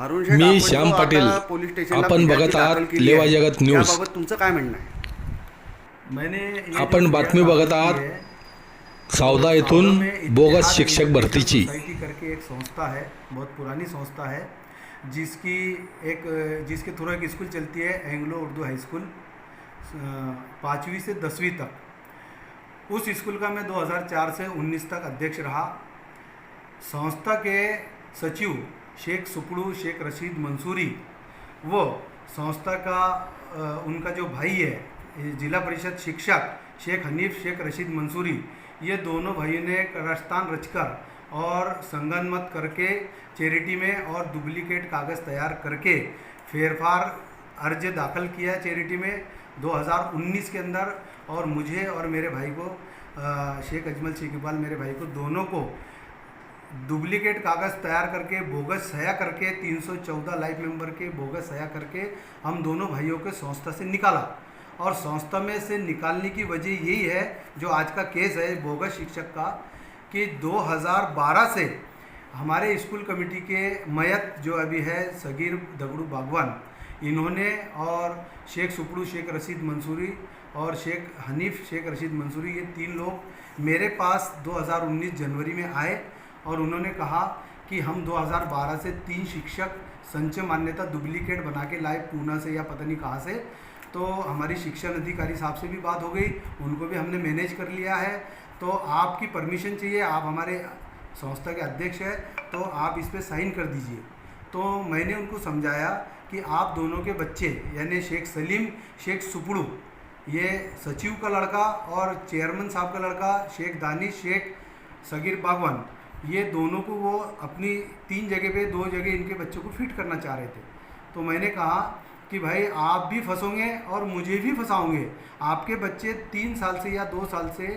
अरुण शेठ, मी आपण श्याम जो पाटील. आता पोलीस स्टेशनला आपण फिर्याद बघत दाखल आहात केली लेवा आहे, जगत न्यूज. त्याबाबत तुमचं काय म्हणणं आहे? मैंने ये जो आपण फिर्याद बातमी दाखल बघत की आहात है, सावदा तो येथून सावदा में बोगस इतिहाद शिक्षक एजुकेशन भरतीची. सोसाइटी करके एक संस्था है, बहुत पुरानी संस्था है, जिसके थ्रू एक स्कूल चलती है, एंग्लो उर्दू हाई स्कूल, 5वीं से 10वीं तक। उस स्कूल का मैं 2004 से 19 तक अध्यक्ष रहा। संस्था के सचिव शेख सुपड़ू शेख रशीद मंसूरी, वो संस्था का उनका जो भाई है जिला परिषद शिक्षक शेख हनीफ शेख रशीद मंसूरी, ये दोनों भाइयों ने कारस्तान रचकर और संगनमत करके चैरिटी में और डुप्लीकेट कागज़ तैयार करके फेरफार अर्ज दाखिल किया चैरिटी में 2019 के अंदर। और मुझे और मेरे भाई को शेख अजमल शेख इकबाल, मेरे भाई को दोनों को डुप्लीकेट कागज़ तैयार करके बोगस सया करके 314 लाइफ मेंबर के बोगस सया करके हम दोनों भाइयों के संस्था से निकाला। और संस्था में से निकालने की वजह यही है, जो आज का केस है बोगस शिक्षक का, कि 2012 से हमारे स्कूल कमेटी के मयत जो अभी है सगीर दगड़ू बागवान, इन्होंने और शेख सुपड़ू शेख रशीद मंसूरी और शेख हनीफ शेख रशीद मंसूरी, ये 3 लोग मेरे पास 2019 जनवरी में आए और उन्होंने कहा कि हम 2012 से 3 शिक्षक संचय मान्यता डुप्लीकेट बना के लाए पूना से या पता नहीं कहाँ से। तो हमारी शिक्षण अधिकारी साहब से भी बात हो गई, उनको भी हमने मैनेज कर लिया है। तो आपकी परमिशन चाहिए, आप हमारे संस्था के अध्यक्ष हैं, तो आप इस पर साइन कर दीजिए। तो मैंने उनको समझाया कि आप दोनों के बच्चे यानी शेख सलीम शेख सुपड़ू, ये सचिव का लड़का, और चेयरमैन साहब का लड़का शेख दानिश शेख सगीर बागवान, ये दोनों को वो अपनी 3 जगह पे 2 जगह इनके बच्चों को फिट करना चाह रहे थे। तो मैंने कहा कि भाई आप भी फंसोगे और मुझे भी फंसाओगे। आपके बच्चे 3 साल से या 2 साल से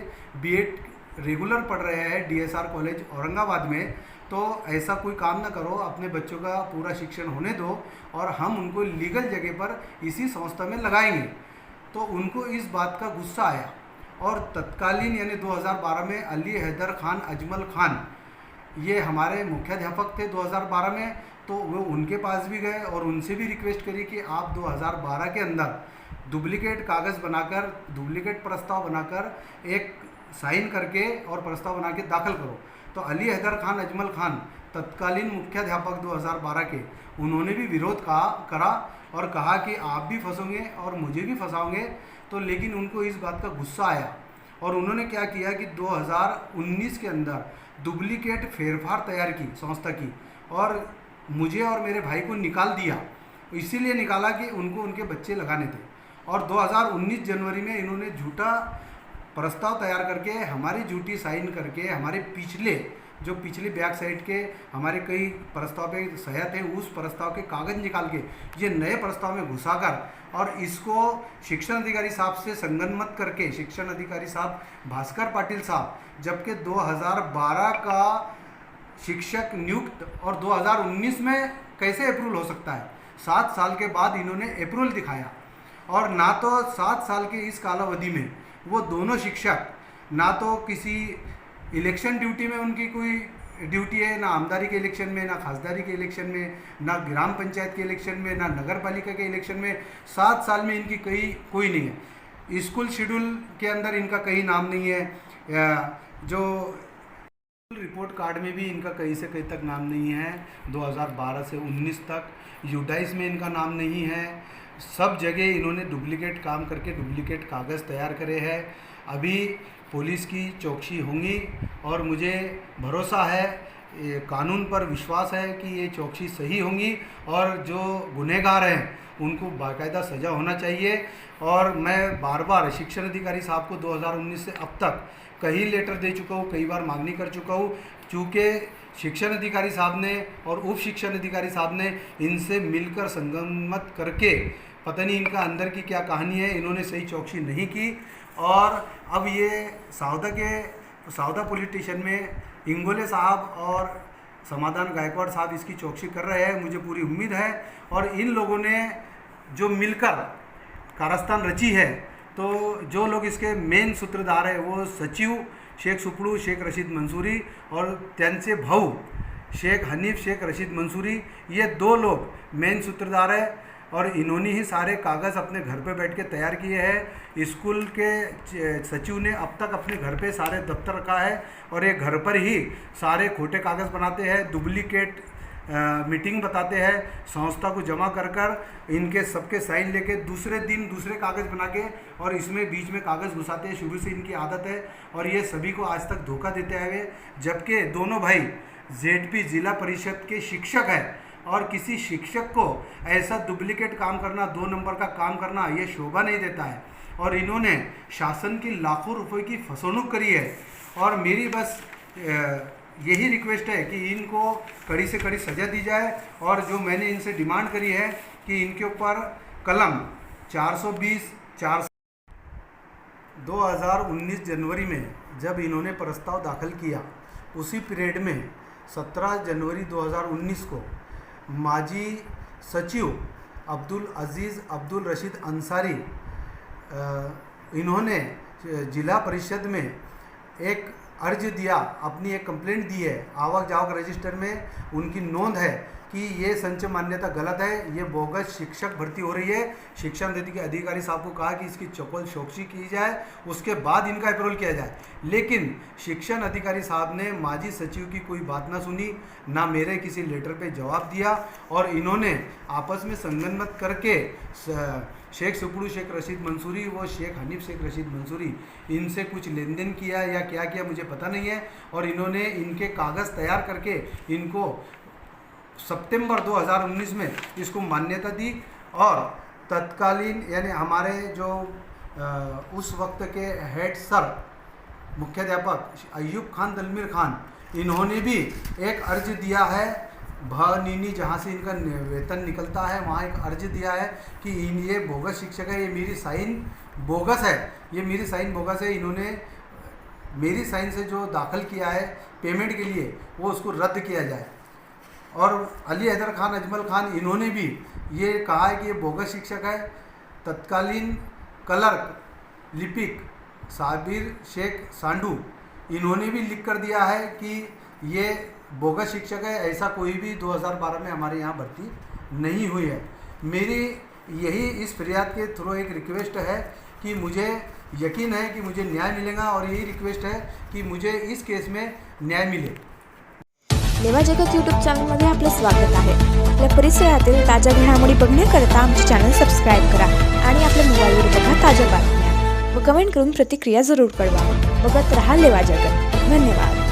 बीएड रेगुलर पढ़ रहे हैं डीएसआर कॉलेज औरंगाबाद में, तो ऐसा कोई काम ना करो, अपने बच्चों का पूरा शिक्षण होने दो और हम उनको लीगल जगह पर इसी संस्था में लगाएंगे। तो उनको इस बात का गुस्सा आया और तत्कालीन यानी 2012 में अली हैदर खान अजमल खान, ये हमारे मुख्याध्यापक थे 2012 में, तो वो उनके पास भी गए और उनसे भी रिक्वेस्ट करी कि आप 2012 के अंदर डुप्लीकेट कागज़ बनाकर, डुप्लीकेट प्रस्ताव बनाकर एक साइन करके और प्रस्ताव बना के दाखिल करो। तो अली हैदर खान अजमल खान तत्कालीन मुख्याध्यापक 2012 के, उन्होंने भी विरोध करा और कहा कि आप भी फंसोगे और मुझे भी फंसाओगे। तो लेकिन उनको इस बात का गुस्सा आया और उन्होंने क्या किया कि 2019 के अंदर डुप्लीकेट फेरफार तैयार की संस्था की और मुझे और मेरे भाई को निकाल दिया। इसीलिए निकाला कि उनको उनके बच्चे लगाने थे। और 2019 जनवरी में इन्होंने झूठा प्रस्ताव तैयार करके, हमारी झूठी साइन करके, हमारे पिछले बैक साइड के हमारे कई प्रस्ताव पे सया थे, उस प्रस्ताव के कागज़ निकाल के ये नए प्रस्ताव में घुसाकर और इसको शिक्षण अधिकारी साहब से संगनमत करके, शिक्षण अधिकारी साहब भास्कर पाटिल साहब, जबकि 2012 का शिक्षक नियुक्त और 2019 में कैसे अप्रूवल हो सकता है? 7 साल के बाद इन्होंने अप्रूवल दिखाया और ना तो 7 साल के इस कालावधि में वो दोनों शिक्षक ना तो किसी इलेक्शन ड्यूटी में उनकी कोई ड्यूटी है, ना आमदारी के इलेक्शन में, ना खासदारी के इलेक्शन में, ना ग्राम पंचायत के इलेक्शन में, ना नगर पालिका के इलेक्शन में। 7 साल में इनकी कोई नहीं है। स्कूल शेड्यूल के अंदर इनका कहीं नाम नहीं है, जो रिपोर्ट कार्ड में भी इनका कहीं से कहीं तक नाम नहीं है। 2012 से 19 तक यूडाइस में इनका नाम नहीं है। सब जगह इन्होंने डुप्लीकेट काम करके डुप्लीकेट कागज़ तैयार करे हैं। अभी पुलिस की चौकसी होंगी और मुझे भरोसा है, कानून पर विश्वास है कि ये चौकसी सही होंगी और जो गुनहगार हैं उनको बाकायदा सज़ा होना चाहिए। और मैं बार बार शिक्षण अधिकारी साहब को 2019 से अब तक कई लेटर दे चुका हूँ, कई बार मांगनी कर चुका हूँ, चूँकि शिक्षण अधिकारी साहब ने और उप शिक्षण अधिकारी साहब ने इनसे मिलकर संगनमत करके, पता नहीं इनका अंदर की क्या कहानी है, इन्होंने सही चौकसी नहीं की। और अब ये सावदा पुलिस स्टेशन में इंगोले साहब और समाधान गायकवाड़ साहब इसकी चौकसी कर रहे हैं, मुझे पूरी उम्मीद है। और इन लोगों ने जो मिलकर कारस्तान रची है, तो जो लोग इसके मेन सूत्रधार है वो सचिव शेख सुपड़ू शेख रशीद मंसूरी और त्यांचे भाऊ शेख हनीफ शेख रशीद मंसूरी, ये 2 लोग मेन सूत्रधार है और इन्होंने ही सारे कागज़ अपने घर पे बैठ के तैयार किए हैं। स्कूल के सचिव ने अब तक अपने घर पे सारे दफ्तर रखा है और ये घर पर ही सारे खोटे कागज़ बनाते हैं, डुप्लीकेट मीटिंग बताते हैं, संस्था को जमा कर कर इनके सबके साइन लेके दूसरे दिन दूसरे कागज़ बना के और इसमें बीच में कागज़ घुसाते हैं। शुरू से इनकी आदत है और ये सभी को आज तक धोखा देते आए, जबकि दोनों भाई जेडपी जिला परिषद के शिक्षक हैं और किसी शिक्षक को ऐसा डुप्लीकेट काम करना, 2 नंबर का काम करना ये शोभा नहीं देता है और इन्होंने शासन की लाखों रुपए की फसौनुक करी है। और मेरी बस यही रिक्वेस्ट है कि इनको कड़ी से कड़ी सज़ा दी जाए और जो मैंने इनसे डिमांड करी है कि इनके ऊपर कलम 420 2019 जनवरी में जब इन्होंने प्रस्ताव दाखिल किया, उसी पीरियड में 17 जनवरी 2019 को माजी सचिव अब्दुल अजीज़ अब्दुल रशीद अंसारी इन्होंने जिला परिषद में एक अर्ज दिया, अपनी एक कंप्लेंट दी है। आवक जावक रजिस्टर में उनकी नोंद है कि ये संचय मान्यता गलत है, ये बोगस शिक्षक भर्ती हो रही है। शिक्षा नीति के अधिकारी साहब को कहा कि इसकी चौकल चौकसी की जाए, उसके बाद इनका अप्रूवल किया जाए, लेकिन शिक्षण अधिकारी साहब ने माजी सचिव की कोई बात ना सुनी, ना मेरे किसी लेटर पे जवाब दिया और इन्होंने आपस में संगनमत करके शेख सुपुड़ू शेख रशीद मंसूरी व शेख हनीफ शेख रशीद मंसूरी इनसे कुछ लेन देन किया या क्या किया मुझे पता नहीं है। और इन्होंने इनके कागज़ तैयार करके इनको सितंबर 2019 में इसको मान्यता दी और तत्कालीन यानी हमारे जो उस वक्त के हेड सर मुख्याध्यापक अयूब खान दलमीर खान, इन्होंने भी एक अर्ज दिया है भनीनी, जहाँ से इनका वेतन निकलता है वहाँ एक अर्ज दिया है कि ये बोगस शिक्षक है, ये मेरी साइन बोगस है, ये मेरी साइन बोगस है। इन्होंने मेरी साइन से जो दाखिल किया है पेमेंट के लिए वो उसको रद्द किया जाए। और अली हैदर खान अजमल खान इन्होंने भी ये कहा है कि ये बोगस शिक्षक है। तत्कालीन क्लर्क लिपिक साबिर शेख सांडू इन्होंने भी लिख कर दिया है कि ये बोगस शिक्षक है, ऐसा कोई भी 2012 में हमारे यहाँ भर्ती नहीं हुई है। मेरी यही इस फरियाद के थ्रू एक रिक्वेस्ट है कि मुझे यकीन है कि मुझे न्याय मिलेगा और यही रिक्वेस्ट है कि मुझे इस केस में न्याय मिले। लेवा जगत यूट्यूब चॅनलमध्ये आपलं स्वागत आहे। आपल्या परिसरातील ताज्या घडामोडी बघण्याकरता आमचे चॅनल सबस्क्राइब करा आणि आपल्या मोबाईलवर बघा ताज्या बातम्या व कमेंट करून प्रतिक्रिया जरूर कळवा। बघत रहा लेवा जगत। धन्यवाद।